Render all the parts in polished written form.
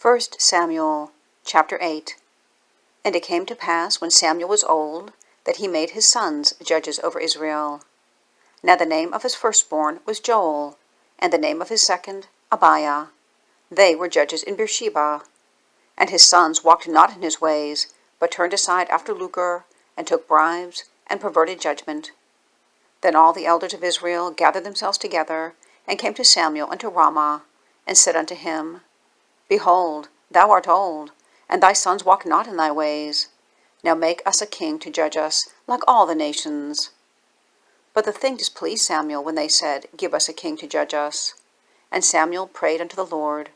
1 Samuel chapter 8. And it came to pass, when Samuel was old, that he made his sons judges over Israel. Now the name of his firstborn was Joel, and the name of his second Abiah. They were judges in Beersheba. And his sons walked not in his ways, but turned aside after lucre, and took bribes, and perverted judgment. Then all the elders of Israel gathered themselves together, and came to Samuel unto Ramah, and said unto him, Behold, thou art old, and thy sons walk not in thy ways. Now make us a king to judge us, like all the nations. But the thing displeased Samuel when they said, Give us a king to judge us. And Samuel prayed unto the Lord.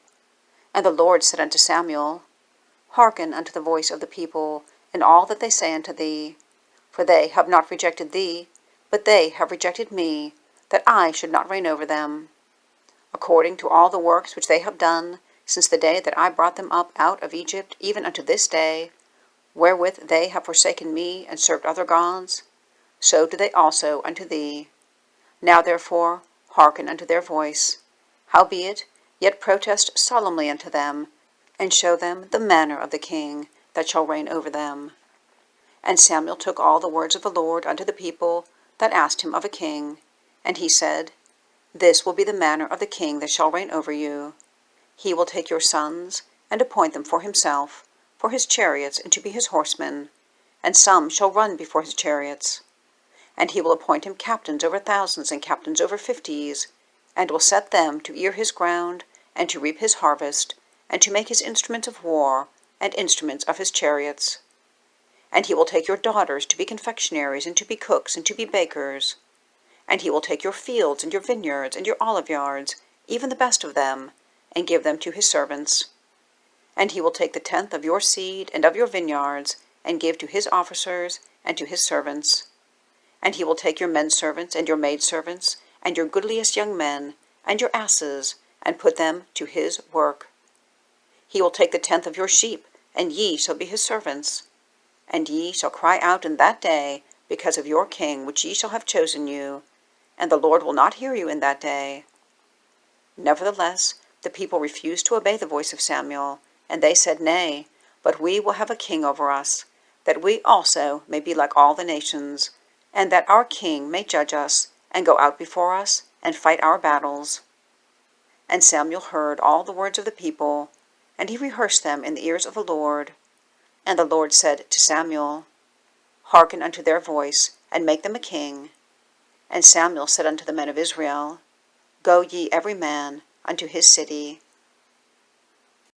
And the Lord said unto Samuel, Hearken unto the voice of the people, in all that they say unto thee. For they have not rejected thee, but they have rejected me, that I should not reign over them. According to all the works which they have done, since the day that I brought them up out of Egypt, even unto this day, wherewith they have forsaken me, and served other gods, so do they also unto thee. Now therefore hearken unto their voice. Howbeit, yet protest solemnly unto them, and show them the manner of the king that shall reign over them. And Samuel took all the words of the Lord unto the people that asked him of a king. And he said, This will be the manner of the king that shall reign over you. He will take your sons, and appoint them for himself, for his chariots, and to be his horsemen, and some shall run before his chariots. And he will appoint him captains over thousands, and captains over 50s, and will set them to ear his ground, and to reap his harvest, and to make his instruments of war, and instruments of his chariots. And he will take your daughters to be confectionaries, and to be cooks, and to be bakers. And he will take your fields, and your vineyards, and your oliveyards, even the best of them, and give them to his servants. And he will take the tenth of your seed and of your vineyards, and give to his officers and to his servants. And he will take your men servants and your maidservants, and your goodliest young men, and your asses, and put them to his work. He will take the tenth of your sheep, and ye shall be his servants. And ye shall cry out in that day because of your king which ye shall have chosen you, and the Lord will not hear you in that day. Nevertheless, the people refused to obey the voice of Samuel, and they said, Nay, but we will have a king over us, that we also may be like all the nations, and that our king may judge us, and go out before us, and fight our battles. And Samuel heard all the words of the people, and he rehearsed them in the ears of the Lord. And the Lord said to Samuel, Hearken unto their voice, and make them a king. And Samuel said unto the men of Israel, Go ye every man unto his city.